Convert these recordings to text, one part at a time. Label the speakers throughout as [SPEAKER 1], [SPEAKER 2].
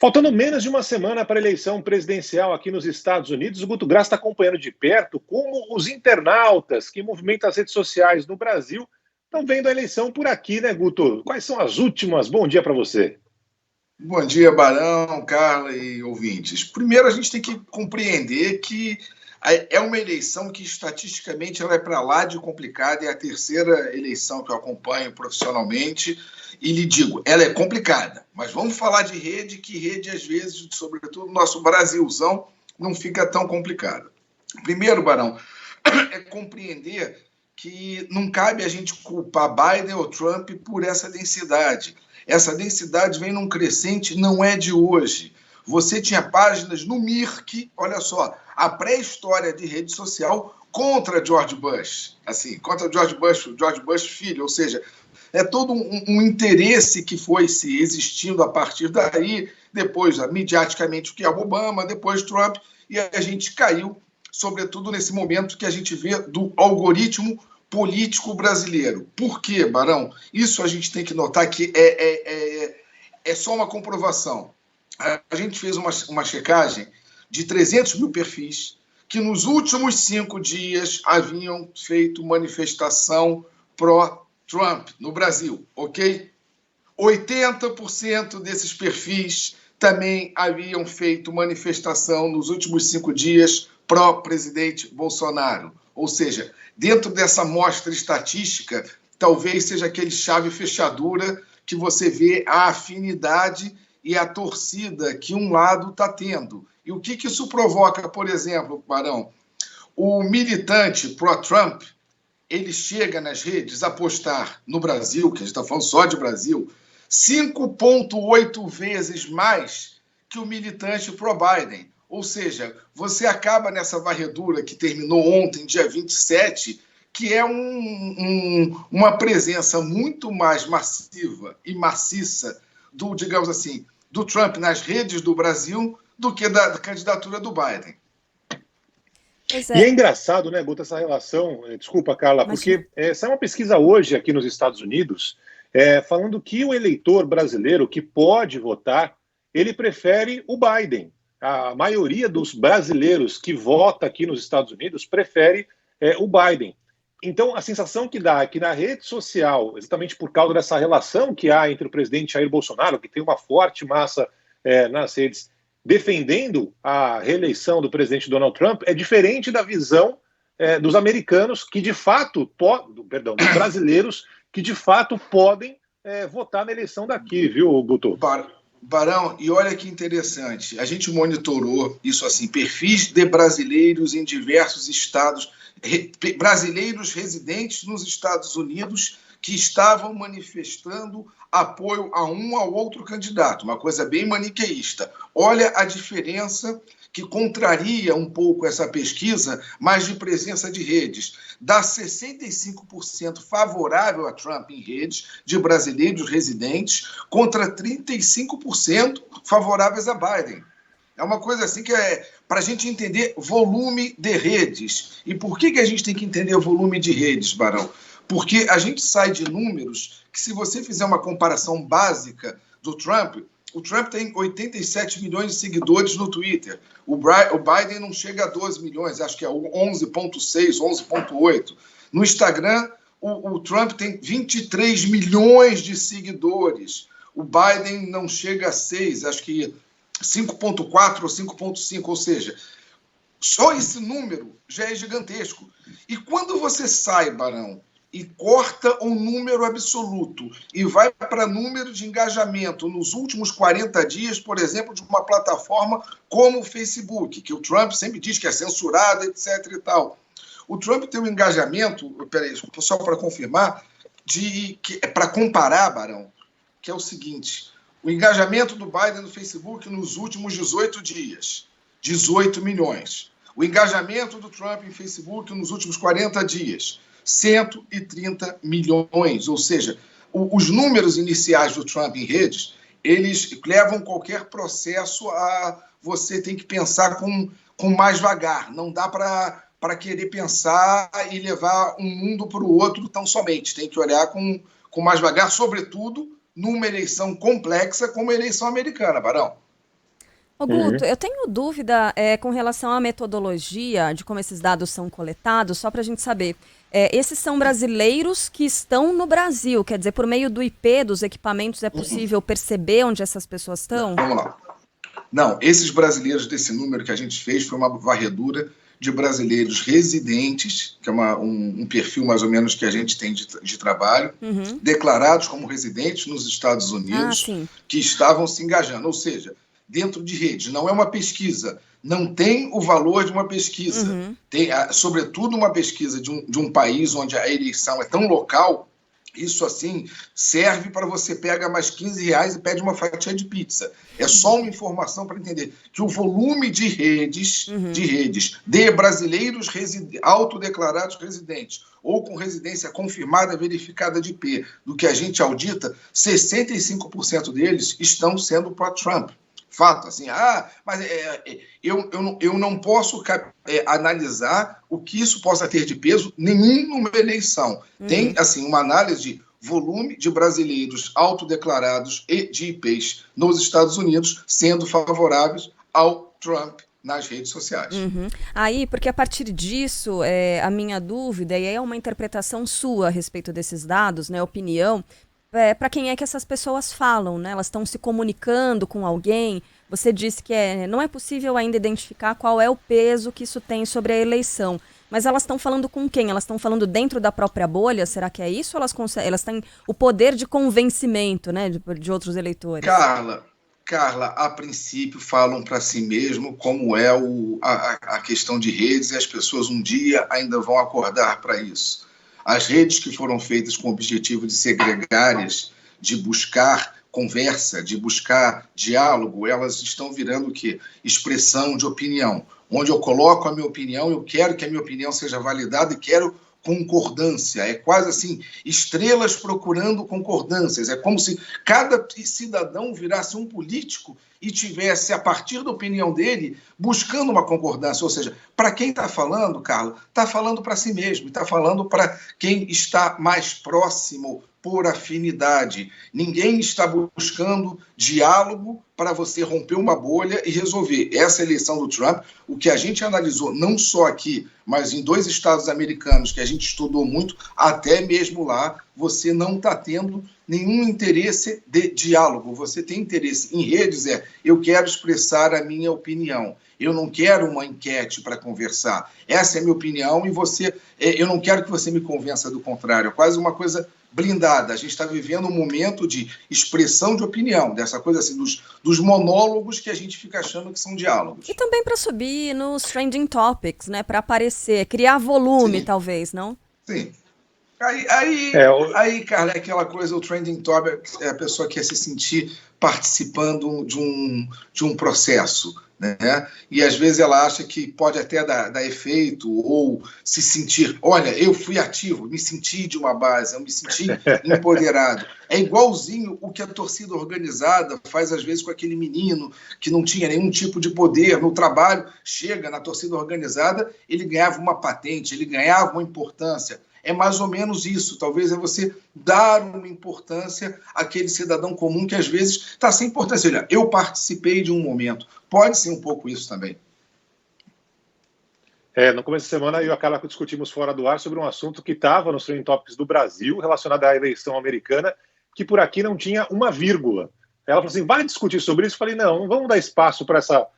[SPEAKER 1] Faltando menos de uma semana para a eleição presidencial aqui nos Estados Unidos, o Guto Graça está acompanhando de perto como os internautas que movimentam as redes sociais no Brasil estão vendo a eleição por aqui, né, Guto? Quais são as últimas? Bom dia para você.
[SPEAKER 2] Bom dia, Barão, Carla e ouvintes. Primeiro, a gente tem que compreender que é uma eleição que, estatisticamente, ela é para lá de complicada. É a terceira eleição que eu acompanho profissionalmente e lhe digo, ela é complicada. Mas vamos falar de rede, que rede, às vezes, sobretudo no nosso Brasilzão, não fica tão complicada. Primeiro, Barão, é compreender que não cabe a gente culpar Biden ou Trump por essa densidade. Essa densidade vem num crescente, não é de hoje. Você tinha páginas no Mirk, olha só, a pré-história de rede social contra George Bush, assim, contra George Bush filho, ou seja, é todo um interesse que foi se existindo a partir daí, depois, mediaticamente, o que é o Obama, depois Trump, e a gente caiu, sobretudo nesse momento que a gente vê do algoritmo político brasileiro. Por quê, Barão? Isso a gente tem que notar que é só uma comprovação. A gente fez uma checagem de 300 mil perfis que nos últimos 5 dias haviam feito manifestação pró-Trump no Brasil, ok? 80% desses perfis também haviam feito manifestação nos últimos 5 dias pró-presidente Bolsonaro. Ou seja, dentro dessa amostra estatística, talvez seja aquele chave-fechadura que você vê a afinidade e a torcida que um lado está tendo. E o que isso provoca, por exemplo, Barão? O militante pró-Trump, ele chega nas redes a postar no Brasil, que a gente está falando só de Brasil, 5,8 vezes mais que o militante pró-Biden. Ou seja, você acaba nessa varredura que terminou ontem, dia 27, que é uma presença muito mais massiva e maciça do, digamos assim, do Trump nas redes do Brasil do que da candidatura do Biden.
[SPEAKER 1] E é engraçado, né, Guto, essa relação, desculpa, Carla, porque saiu uma pesquisa hoje aqui nos Estados Unidos falando que o eleitor brasileiro que pode votar, ele prefere o Biden. A maioria dos brasileiros que vota aqui nos Estados Unidos prefere o Biden. Então, a sensação que dá é que na rede social, exatamente por causa dessa relação que há entre o presidente Jair Bolsonaro, que tem uma forte massa nas redes, defendendo a reeleição do presidente Donald Trump, é diferente da visão dos americanos que, de fato, dos brasileiros que, de fato, podem votar na eleição daqui, viu, Guto?
[SPEAKER 2] Barão, e olha que interessante, a gente monitorou isso assim, perfis de brasileiros em diversos estados, brasileiros residentes nos Estados Unidos que estavam manifestando apoio a um ao outro candidato, uma coisa bem maniqueísta. Olha a diferença que contraria um pouco essa pesquisa, mas de presença de redes. Dá 65% favorável a Trump em redes, de brasileiros residentes, contra 35% favoráveis a Biden. É uma coisa assim que é para a gente entender volume de redes. E por que a gente tem que entender o volume de redes, Barão? Porque a gente sai de números que, se você fizer uma comparação básica do Trump, o Trump tem 87 milhões de seguidores no Twitter. O Biden não chega a 12 milhões, acho que é 11,6, 11,8. No Instagram, o Trump tem 23 milhões de seguidores. O Biden não chega a 6, acho que 5,4 ou 5,5. Ou seja, só esse número já é gigantesco. E quando você sai, Barão, e corta um número absoluto e vai para número de engajamento nos últimos 40 dias, por exemplo, de uma plataforma como o Facebook, que o Trump sempre diz que é censurada, etc. e tal. O Trump tem um engajamento, peraí, só para confirmar, para comparar, Barão, que é o seguinte: o engajamento do Biden no Facebook nos últimos 18 dias, 18 milhões. O engajamento do Trump em Facebook nos últimos 40 dias, 130 milhões, ou seja, os números iniciais do Trump em redes, eles levam qualquer processo a você tem que pensar com mais vagar, não dá para querer pensar e levar um mundo para o outro tão somente, tem que olhar com mais vagar, sobretudo numa eleição complexa como a eleição americana, Barão.
[SPEAKER 3] Ô, Guto, eu tenho dúvida com relação à metodologia de como esses dados são coletados, só para a gente saber. Esses são brasileiros que estão no Brasil, quer dizer, por meio do IP dos equipamentos é possível perceber onde essas pessoas estão?
[SPEAKER 2] Vamos lá. Não, esses brasileiros desse número que a gente fez foi uma varredura de brasileiros residentes, que é um perfil mais ou menos que a gente tem de trabalho, declarados como residentes nos Estados Unidos, que estavam se engajando, ou seja, dentro de redes. Não é uma pesquisa, não tem o valor de uma pesquisa. Tem, sobretudo, uma pesquisa de um país onde a eleição é tão local. Isso, assim, serve para você pegar mais R$15 e pede uma fatia de pizza. É só uma informação para entender que o volume de redes de brasileiros autodeclarados residentes ou com residência confirmada, verificada de IP, do que a gente audita, 65% deles estão sendo pró-Trump. Fato, assim, mas eu não posso analisar o que isso possa ter de peso nem numa eleição. Tem, assim, uma análise de volume de brasileiros autodeclarados e de IPs nos Estados Unidos sendo favoráveis ao Trump nas redes sociais.
[SPEAKER 3] Aí, porque a partir disso, a minha dúvida, e é uma interpretação sua a respeito desses dados, né, opinião, para quem é que essas pessoas falam, né? Elas estão se comunicando com alguém. Você disse que não é possível ainda identificar qual é o peso que isso tem sobre a eleição. Mas elas estão falando com quem? Elas estão falando dentro da própria bolha? Será que é isso? Ou elas têm o poder de convencimento, né, de outros eleitores?
[SPEAKER 2] Carla, a princípio falam para si mesmo como é a questão de redes e as pessoas um dia ainda vão acordar para isso. As redes que foram feitas com o objetivo de ser gregárias, de buscar conversa, de buscar diálogo, elas estão virando o quê? Expressão de opinião. Onde eu coloco a minha opinião, eu quero que a minha opinião seja validada e quero concordância. É quase assim, estrelas procurando concordâncias. É como se cada cidadão virasse um político e tivesse, a partir da opinião dele, buscando uma concordância. Ou seja, para quem está falando, Carla, está falando para si mesmo, está falando para quem está mais próximo por afinidade. Ninguém está buscando diálogo para você romper uma bolha e resolver. Essa eleição do Trump, o que a gente analisou, não só aqui, mas em 2 estados americanos que a gente estudou muito, até mesmo lá, você não está tendo nenhum interesse de diálogo. Você tem interesse em redes, eu quero expressar a minha opinião. Eu não quero uma enquete para conversar. Essa é a minha opinião e eu não quero que você me convença do contrário. É quase uma coisa blindada. A gente está vivendo um momento de expressão de opinião, dessa coisa assim, dos monólogos que a gente fica achando que são diálogos.
[SPEAKER 3] E também para subir nos trending topics, né? Para aparecer, criar volume, talvez, não?
[SPEAKER 2] Sim. Aí, Carla, é aquela coisa, o trending topic, a pessoa quer se sentir participando de um processo, né? E às vezes ela acha que pode até dar efeito ou se sentir, olha, eu fui ativo, me senti de uma base, eu me senti empoderado. É igualzinho o que a torcida organizada faz às vezes com aquele menino que não tinha nenhum tipo de poder no trabalho, chega na torcida organizada, ele ganhava uma patente, ele ganhava uma importância. É mais ou menos isso, talvez é você dar uma importância àquele cidadão comum que às vezes está sem importância. Olha, eu participei de um momento, pode ser um pouco isso também.
[SPEAKER 1] No começo da semana eu e a Carla discutimos fora do ar sobre um assunto que estava nos trending topics do Brasil, relacionado à eleição americana, que por aqui não tinha uma vírgula. Ela falou assim, vai discutir sobre isso? Eu falei, não vamos dar espaço para essa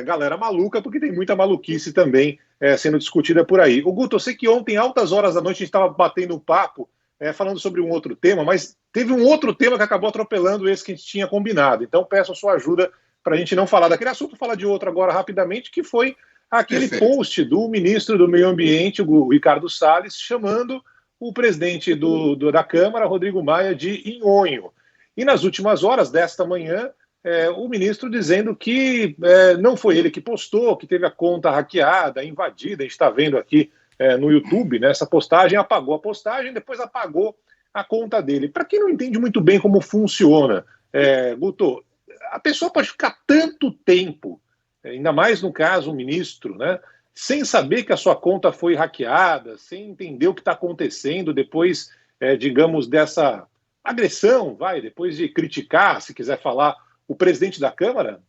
[SPEAKER 1] galera maluca, porque tem muita maluquice também sendo discutida por aí. O Guto, eu sei que ontem, altas horas da noite, a gente estava batendo um papo, falando sobre um outro tema, mas teve um outro tema que acabou atropelando esse que a gente tinha combinado. Então peço a sua ajuda para a gente não falar daquele assunto, falar de outro agora rapidamente, que foi aquele post do ministro do Meio Ambiente, o Ricardo Salles, chamando o presidente da Câmara, Rodrigo Maia, de inhonho. E nas últimas horas desta manhã, o ministro dizendo que não foi ele que postou, que teve a conta hackeada, invadida. A gente está vendo aqui no YouTube, né, essa postagem, apagou a postagem, depois apagou a conta dele. Para quem não entende muito bem como funciona, Guto, a pessoa pode ficar tanto tempo, ainda mais no caso o ministro, né, sem saber que a sua conta foi hackeada, sem entender o que está acontecendo depois, digamos, dessa agressão, depois de criticar, se quiser falar, o presidente da Câmara?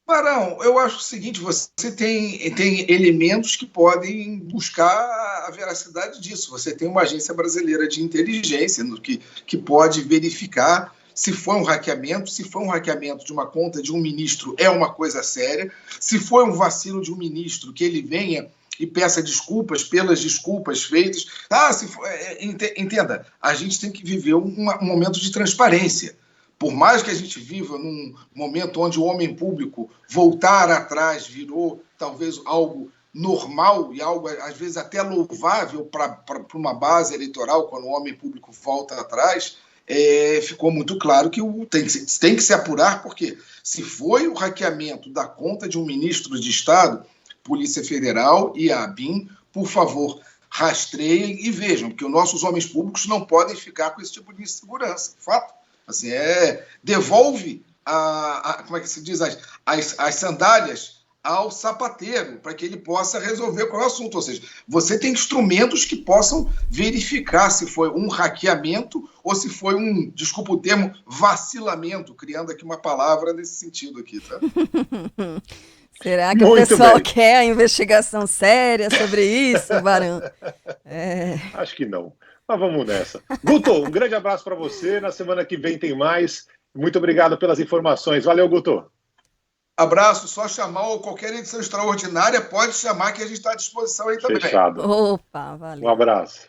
[SPEAKER 2] Barão, eu acho o seguinte, você tem elementos que podem buscar a veracidade disso. Você tem uma agência brasileira de inteligência que pode verificar se foi um hackeamento. Se foi um hackeamento de uma conta de um ministro, é uma coisa séria. Se foi um vacilo de um ministro, que ele venha e peça desculpas pelas desculpas feitas. Entenda, a gente tem que viver um momento de transparência. Por mais que a gente viva num momento onde o homem público voltar atrás virou talvez algo normal e algo, às vezes, até louvável para uma base eleitoral, quando o homem público volta atrás, ficou muito claro que tem que se apurar, porque se foi o hackeamento da conta de um ministro de Estado, Polícia Federal e a ABIN, por favor, rastreiem e vejam, porque os nossos homens públicos não podem ficar com esse tipo de insegurança. Fato. Assim, devolve como é que se diz, as sandálias ao sapateiro, para que ele possa resolver qual é o assunto. Ou seja, você tem instrumentos que possam verificar se foi um hackeamento ou se foi desculpa o termo, vacilamento, criando aqui uma palavra nesse sentido aqui, tá?
[SPEAKER 3] Será que o pessoal quer a investigação séria sobre isso, Barão?
[SPEAKER 1] Acho que não. Mas vamos nessa. Guto, um grande abraço para você. Na semana que vem tem mais. Muito obrigado pelas informações. Valeu, Guto.
[SPEAKER 2] Abraço. Só chamar ou qualquer edição extraordinária, pode chamar que a gente está à disposição aí também.
[SPEAKER 1] Fechado.
[SPEAKER 3] Opa, valeu.
[SPEAKER 1] Um abraço.